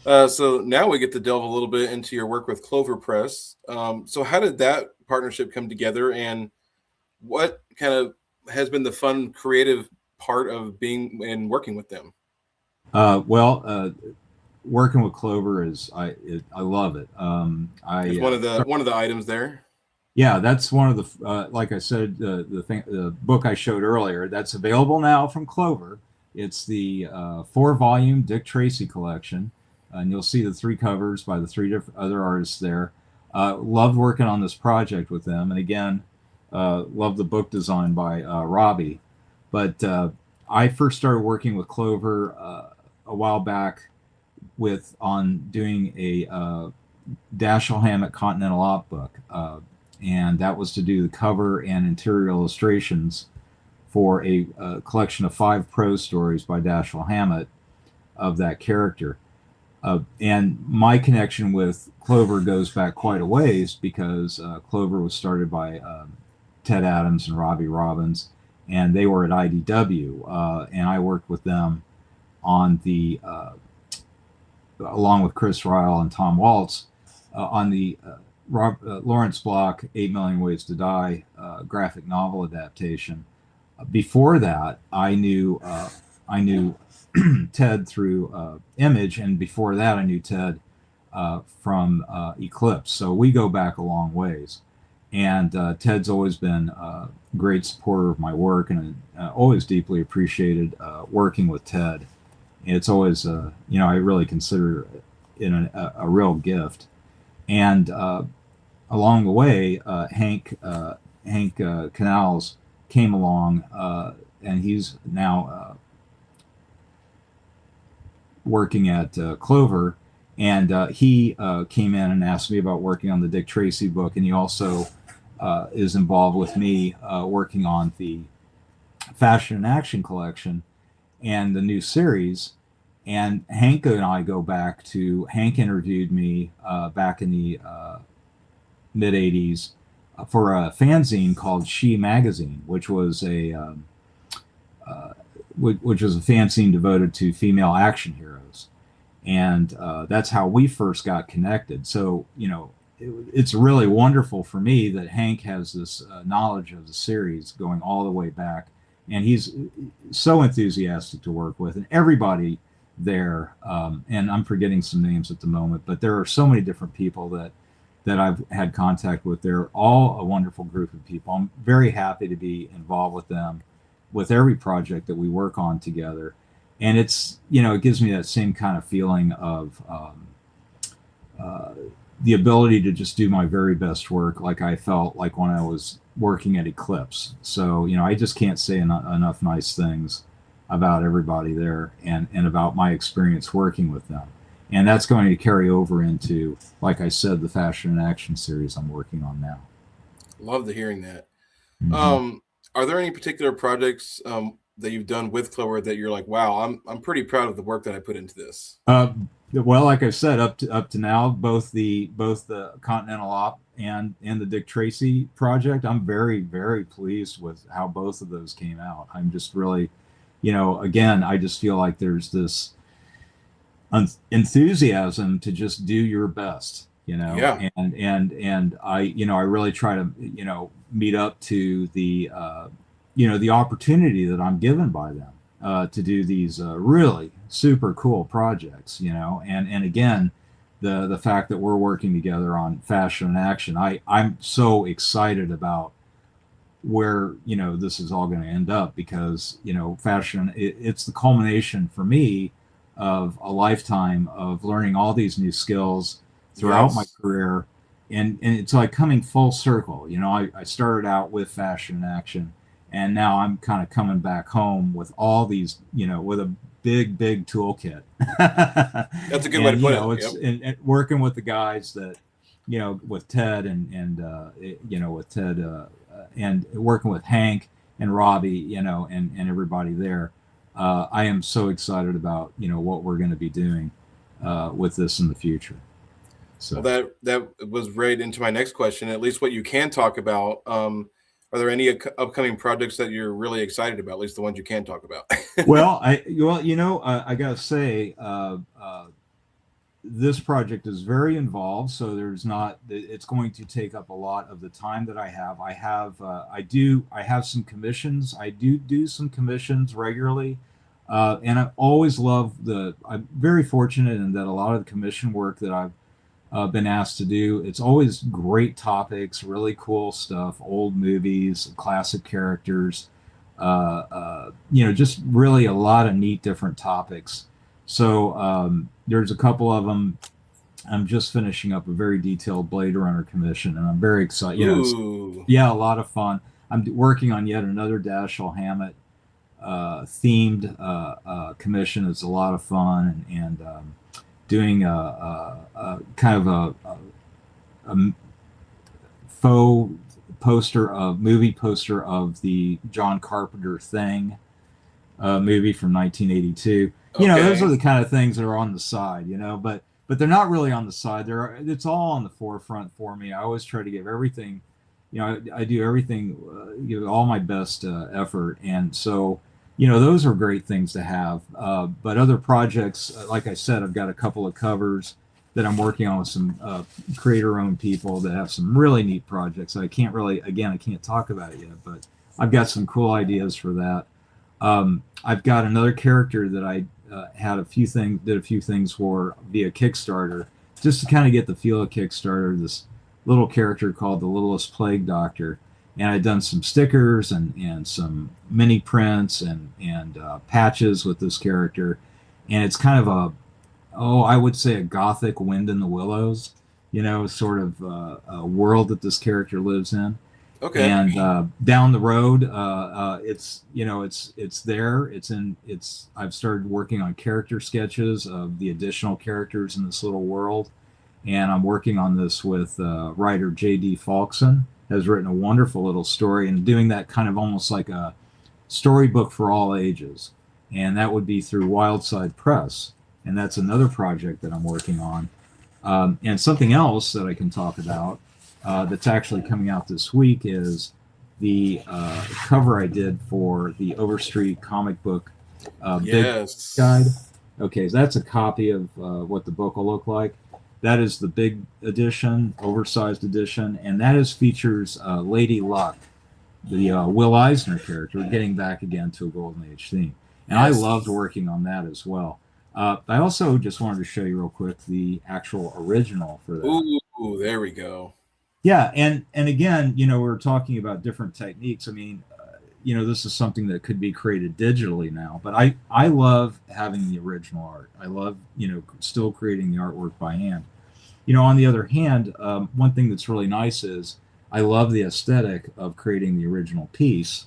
So now we get to delve a little bit into your work with Clover Press. So how did that partnership come together, and what kind of has been the fun, creative part of being and working with them? Well, working with Clover I love it. It's one of the items there. Yeah, that's one of the like I said, the book I showed earlier. That's available now from Clover. It's the 4-volume Dick Tracy collection, and you'll see the 3 covers by the 3 different other artists there. Loved working on this project with them, and again, loved the book design by Robbie. But I first started working with Clover a while back on doing a Dashiell Hammett Continental Op book. And that was to do the cover and interior illustrations for a collection of 5 prose stories by Dashiell Hammett of that character. And my connection with Clover goes back quite a ways because Clover was started by Ted Adams and Robbie Robbins, and they were at IDW, and I worked with them on along with Chris Ryle and Tom Waltz, on the Lawrence Block 8 Million Ways to Die graphic novel adaptation. Before that, I knew Ted through Image, and before that, I knew Ted from Eclipse. So we go back a long ways. And Ted's always been a great supporter of my work, and always deeply appreciated working with Ted. It's always, I really consider it a real gift. And along the way, Hank Canals came along, and he's now working at Clover, and he came in and asked me about working on the Dick Tracy book, and he also is involved with me working on the Fashion and Action collection and the new series. And Hank and I go back to Hank interviewed me back in the mid 80s for a fanzine called She Magazine, which was a fanzine devoted to female action heroes, and that's how we first got connected. So it's really wonderful for me that Hank has this knowledge of the series going all the way back, and he's so enthusiastic to work with, and everybody there. And I'm forgetting some names at the moment, but there are so many different people that I've had contact with. They're all a wonderful group of people. I'm very happy to be involved with them with every project that we work on together. And it's, it gives me that same kind of feeling of the ability to just do my very best work, like I felt like when I was working at Eclipse. So, I just can't say enough nice things about everybody there and about my experience working with them. And that's going to carry over into, like I said, the Fashion and Action series I'm working on now. Love to hearing that. Mm-hmm. Um, are there any particular projects that you've done with Clover that you're like, wow, I'm pretty proud of the work that I put into this? Well, like I said, up to now, both the Continental Op and the Dick Tracy project, I'm very pleased with how both of those came out. I'm just really, again, I just feel like there's this enthusiasm to just do your best, Yeah, and I really try to meet up to the opportunity that I'm given by them to do these really super cool projects, and again, the fact that we're working together on Fashion and Action, I'm so excited about where this is all going to end up, because fashion, it's the culmination for me of a lifetime of learning all these new skills throughout my yes. career, and it's like coming full circle. I started out with Fashion and Action, and now I'm kind of coming back home with all these, with a big toolkit. That's a good way to And put it. it's Yep. and working with the guys that with Ted with Ted and working with Hank and Robbie, and everybody there. I am so excited about what we're going to be doing with this in the future. Well, So, that was right into my next question. At least what you can talk about. Are there any upcoming projects that you're really excited about? At least the ones you can talk about. I gotta say, this project is very involved, so there's not it's going to take up a lot of the time that I have some commissions. I do some commissions regularly, and I always love the I'm very fortunate in that a lot of the commission work that I've been asked to do, it's always great topics, really cool stuff, old movies, classic characters, just really a lot of neat different topics. So there's a couple of them. I'm just finishing up a very detailed Blade Runner commission, and I'm very excited. It's, Ooh, yeah, a lot of fun. I'm working on yet another Dashiell Hammett themed commission. It's a lot of fun, and doing a kind of a faux movie poster of the John Carpenter Thing movie from 1982. Those are okay. the kind of things that are on the side, but they're not really on the side. It's all on the forefront for me. I always try to give everything, I do everything, give all my best effort, and so those are great things to have. But other projects, like I said, I've got a couple of covers that I'm working on with some creator-owned people that have some really neat projects. I can't talk about it yet, but I've got some cool ideas for that. I've got another character that I did a few things for via Kickstarter, just to kind of get the feel of Kickstarter. This little character called the Littlest Plague Doctor, and I've done some stickers and some mini prints and patches with this character, and it's kind of I would say a gothic Wind in the Willows, sort of a world that this character lives in. Okay. And down the road, it's there. I've started working on character sketches of the additional characters in this little world, and I'm working on this with writer J.D. Falkson. Has written a wonderful little story and doing that kind of almost like a storybook for all ages, and that would be through Wildside Press, and that's another project that I'm working on. And something else that I can talk about that's actually coming out this week is the cover I did for the Overstreet comic book Big Guide. Yes. Okay, so that's a copy of what the book will look like. That is the big edition, oversized edition, and that features Lady Luck, the Will Eisner character, getting back again to a Golden Age theme. And I Yes. loved working on that as well. I also just wanted to show you real quick the actual original for that. Ooh, there we go. Yeah, and again, we're talking about different techniques. I mean, this is something that could be created digitally now, but I love having the original art. I love still creating the artwork by hand. On the other hand, one thing that's really nice is I love the aesthetic of creating the original piece,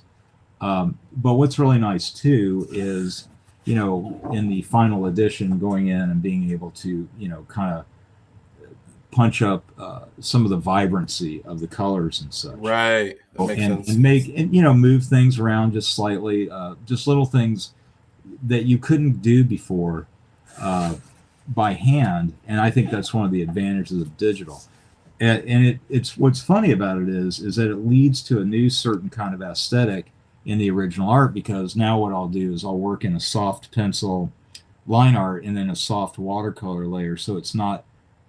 But what's really nice too is, in the final edition, going in and being able to, kind of punch up some of the vibrancy of the colors and such, Right. That makes and sense. make and move things around just slightly, just little things that you couldn't do before uh, by hand. And I think that's one of the advantages of digital. And it's what's funny about it is that it leads to a new certain kind of aesthetic in the original art, because now what I'll do is I'll work in a soft pencil line art and then a soft watercolor layer, so it's not,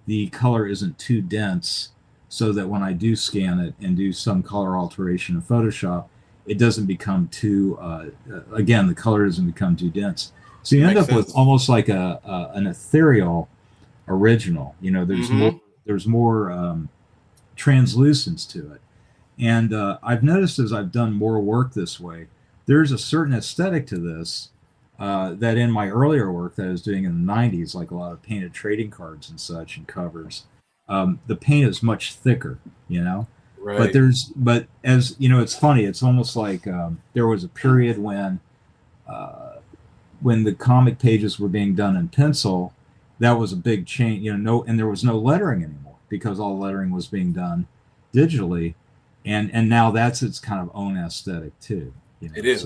the color isn't too dense, so that when I do scan it and do some color alteration in Photoshop, it doesn't become too again, the color doesn't become too dense, so you end Makes up with sense. almost like an ethereal original. Mm-hmm. There's more translucence to it. And I've noticed as I've done more work this way, there's a certain aesthetic to this that in my earlier work that I was doing in the 90s, like a lot of painted trading cards and such and covers, the paint is much thicker, you know? Right. But as you know, it's funny, it's almost like there was a period when the comic pages were being done in pencil. That was a big change, and there was no lettering anymore because all lettering was being done digitally, and now that's its kind of own aesthetic too. It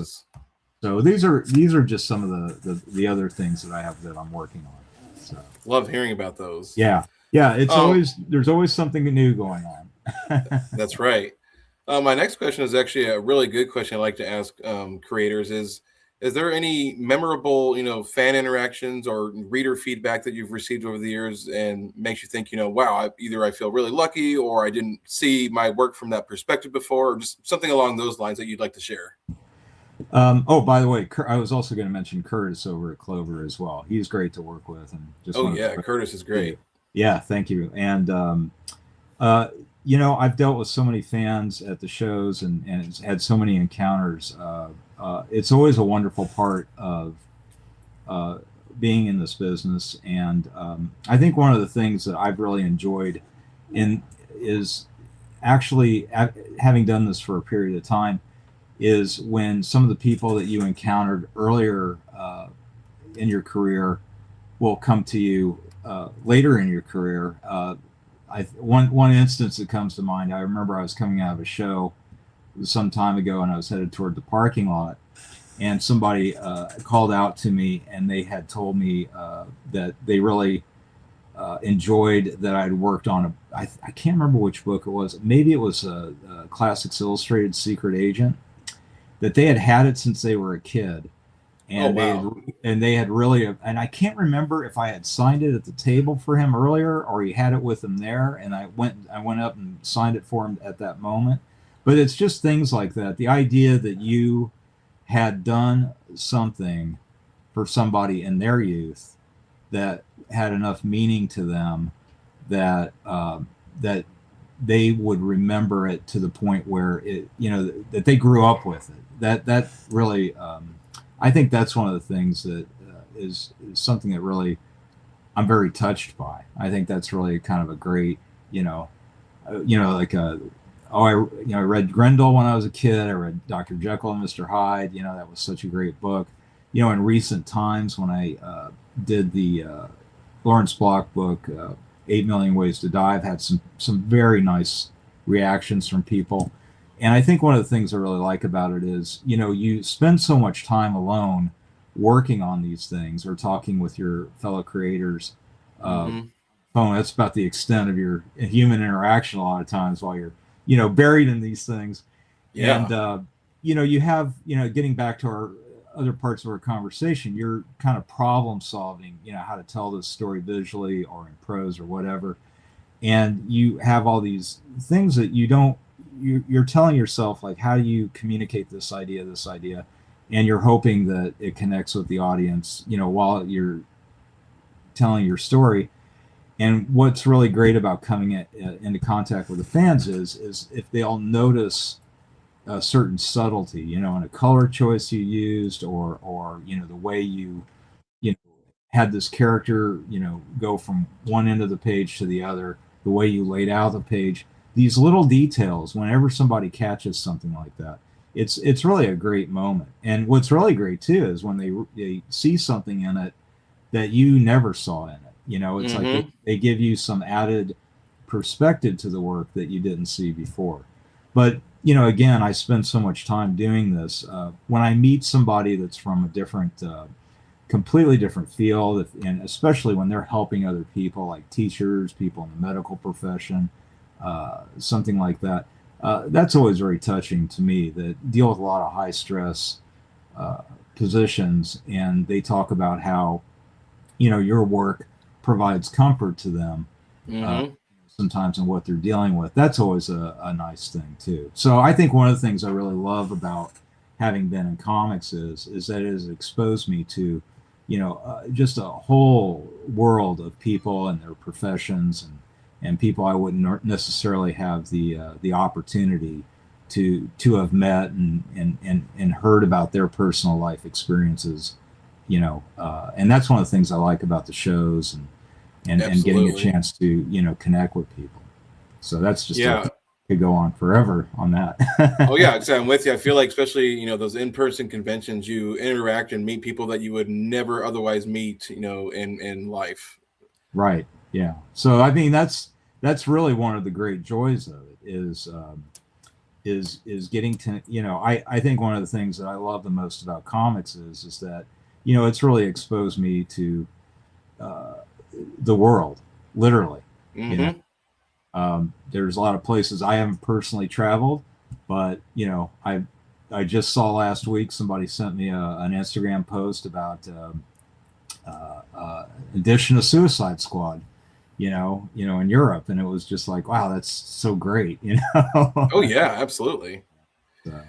So is. these are just some of the other things that I have that I'm working on. So Love hearing about those. yeah, it's Um, always there's always something new going on. that's right. My next question is actually a really good question I like to ask creators is there any memorable, fan interactions or reader feedback that you've received over the years and makes you think, wow, either I feel really lucky or I didn't see my work from that perspective before, or just something along those lines that you'd like to share? Oh, by the way, I was also going to mention Curtis over at Clover as well. He's great to work with, and just Oh wanted yeah, to Curtis is thank you. great. Yeah, thank you. And uh, I've dealt with so many fans at the shows, and it's had so many encounters. It's always a wonderful part of uh, being in this business, and I think one of the things that I've really enjoyed in is actually having done this for a period of time is when some of the people that you encountered earlier in your career will come to you later in your career. One instance that comes to mind, I remember I was coming out of a show some time ago and I was headed toward the parking lot, and somebody called out to me and they had told me that they really enjoyed that I'd worked on I can't remember which book it was. Maybe it was a Classics Illustrated Secret Agent, that they had it since they were a kid, Oh and wow. they had really, and I can't remember if I had signed it at the table for him earlier or he had it with him there, and I went up and signed it for him at that moment. But it's just things like that. The idea that you had done something for somebody in their youth that had enough meaning to them that they would remember it to the point where that they grew up with it. That really, I think that's one of the things that is something that really I'm very touched by. I think that's really kind of a great, like I read Grendel when I was a kid. I read Dr. Jekyll and Mr. Hyde. That was such a great book. In recent times when I did the Lawrence Block book, 8 Million Ways to Die, I've had some very nice reactions from people. And I think one of the things I really like about it is, you spend so much time alone working on these things or talking with your fellow creators. Uh, Mm-hmm. that's about the extent of your human interaction a lot of times while you're, buried in these things. And, Yeah. you have, getting back to our other parts of our conversation, you're kind of problem solving, how to tell this story visually or in prose or whatever. And you have all these things that you're telling yourself, like, how do you communicate this idea, and you're hoping that it connects with the audience, while you're telling your story. And what's really great about coming into contact with the fans is if they'll notice a certain subtlety, in a color choice you used, or the way you know, had this character, go from one end of the page to the other, the way you laid out the page, these little details. Whenever somebody catches something like that, it's really a great moment. And what's really great too is when they see something in it that you never saw in it. It's like Mm-hmm. they give you some added perspective to the work that you didn't see before. But again, I spend so much time doing this. When I meet somebody that's from a different, completely different field, and especially when they're helping other people, like teachers, people in the medical profession, something like that, that's always very touching to me. That deal with a lot of high stress uh, positions, and they talk about how your work provides comfort to them uh, Mm-hmm. sometimes in what they're dealing with. That's always a nice thing too. So I think one of the things I really love about having been in comics is that it has exposed me to just a whole world of people and their professions, and people I wouldn't necessarily have the opportunity to have met and heard about their personal life experiences. And that's one of the things I like about the shows, and getting a Absolutely. chance to connect with people. So that's just Yeah. could go on forever on Oh yeah, that. exactly. I'm with you. I feel like, especially those in-person conventions, you interact and meet people that you would never otherwise meet, in life. Right. Yeah. So I mean that's really one of the great joys of it is getting to I think one of the things that I love the most about comics is that it's really exposed me to uh, the world, literally. You know, Mm-hmm. there's a lot of places I haven't personally traveled, but I just saw last week somebody sent me an Instagram post about edition of Suicide Squad. In Europe, and it was just like, wow, that's so great. Oh yeah, absolutely. So,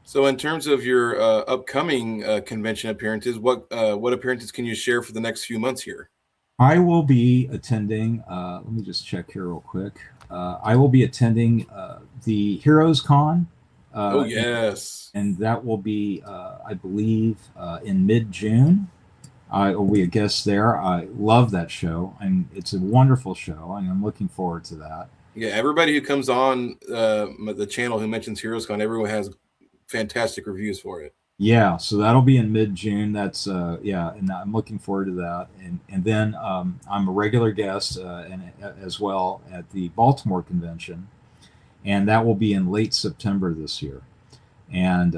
So, in terms of your upcoming convention appearances, what appearances can you share for the next few months here? I will be attending. Let me just check here real quick. I will be attending the Heroes Con, Oh and yes, that will be, I believe, in mid-June. I will be a guest there. I love that show, and it's a wonderful show, and I'm looking forward to that. yeah. Everybody who comes on the channel who mentions HeroesCon, everyone has fantastic reviews for it. Yeah, so that'll be in mid-June. That's yeah, and I'm looking forward to that. And then I'm a regular guest and as well at the Baltimore convention, and that will be in late September this year. And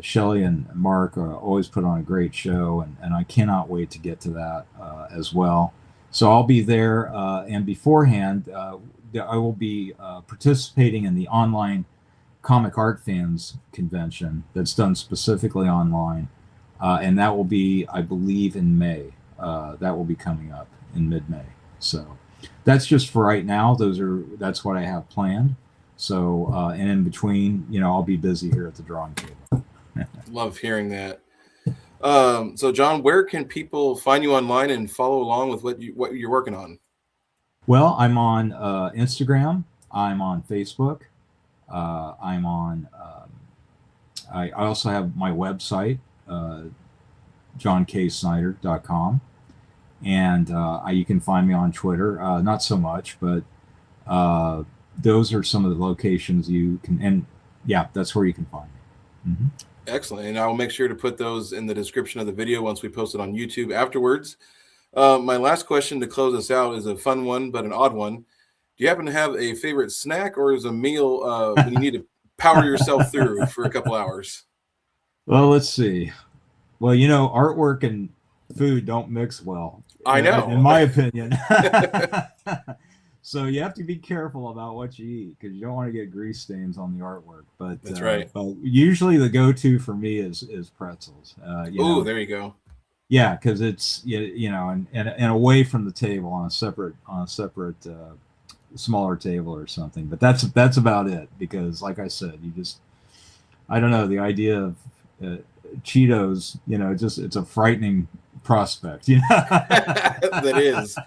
Shelley and Mark always put on a great show, and I cannot wait to get to that as well. So I'll be there, and beforehand, I will be participating in the online Comic Art Fans convention that's done specifically online, and that will be, I believe, in May. That will be coming up in mid-May. So that's just for right now. That's what I have planned. So and in between, I'll be busy here at the drawing table. Love hearing that. So, John, where can people find you online and follow along with what you're working on? Well, I'm on Instagram. I'm on Facebook. I'm on. I also have my website, johnkSnyder.com. And you can find me on Twitter. Not so much, but uh, those are some of the locations you can. And yeah, that's where you can find me. Excellent, and I'll make sure to put those in the description of the video once we post it on YouTube afterwards. My last question to close us out is a fun one, but an odd one. Do you happen to have a favorite snack, or is a meal when you need to power yourself through for a couple hours? Well, let's see. Well, artwork and food don't mix well, I in know. my opinion. So you have to be careful about what you eat because you don't want to get grease stains on the artwork. That's right. But usually the go-to for me is pretzels. Oh, there you go. Yeah, because it's and away from the table on a separate smaller table or something. But that's about it because, like I said, you just I don't know the idea of Cheetos. Just it's a frightening prospect. That is So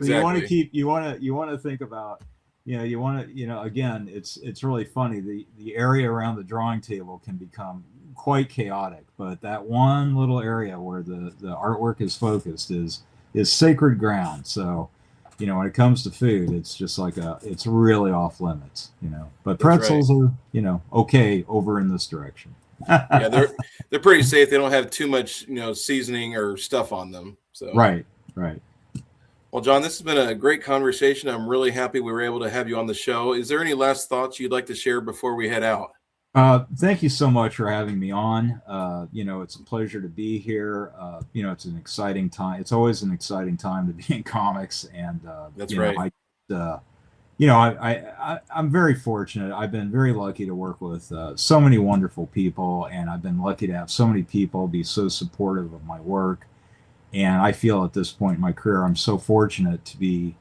you want to exactly. keep you want to think about you want to again it's really funny the area around the drawing table can become quite chaotic, but that one little area where the artwork is focused is sacred ground. So when it comes to food, it's just like it's really off limits. But That's right. pretzels are, okay over in this direction. Yeah, they're pretty safe. They don't have too much, seasoning or stuff on them. So, Right, right. well, John, this has been a great conversation. I'm really happy we were able to have you on the show. Is there any last thoughts you'd like to share before we head out? Thank you so much for having me on. It's a pleasure to be here. It's an exciting time. It's always an exciting time to be in comics, and That's right. uh, I'm very fortunate. I've been very lucky to work with so many wonderful people, and I've been lucky to have so many people be so supportive of my work. And I feel at this point in my career, I'm so fortunate to be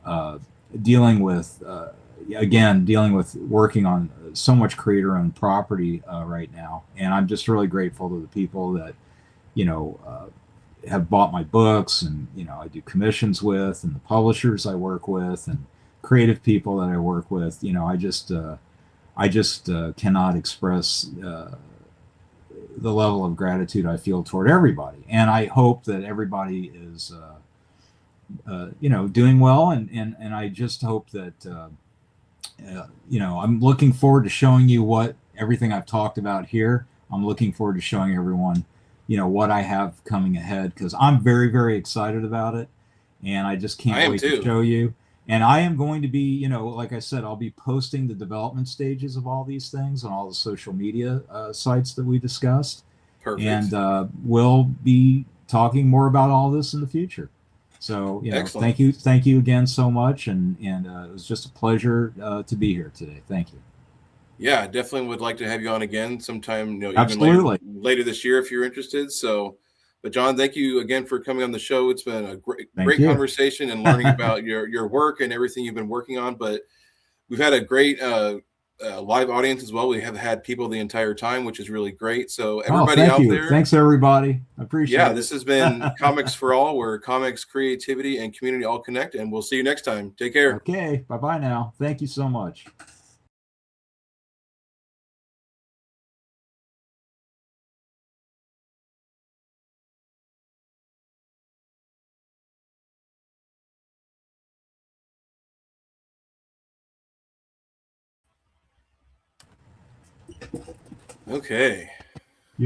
uh, dealing with, dealing with working on so much creator-owned property right now. And I'm just really grateful to the people that, you know, uh, have bought my books, and I do commissions with, and the publishers I work with, and creative people that I work with. I just cannot express the level of gratitude I feel toward everybody, and I hope that everybody is doing well, and I just hope that I'm looking forward to showing you what everything I've talked about here. I'm looking forward to showing everyone, what I have coming ahead, because I'm very, very excited about it, and I just I can't am wait to too. show you. And I am going to be, like I said, I'll be posting the development stages of all these things on all the social media sites that we discussed, and Perfect. we'll be talking more about all this in the future. So, Excellent. thank you again so much, and it was just a pleasure to be here today. Thank you. Yeah, I definitely would like to have you on again sometime, even Absolutely. later this year if you're interested. So, but John, thank you again for coming on the show. It's been a Thank great you. conversation and learning about your work and everything you've been working on. But we've had a great live audience as well. We have had people the entire time, which is really great. So Oh, everybody thank out you. there, Thanks, everybody. I yeah, appreciate it. this has been Comics for All, where comics, creativity, and community all connect. And we'll see you next time. Take care. Okay. Bye bye now. Thank you so much. Okay.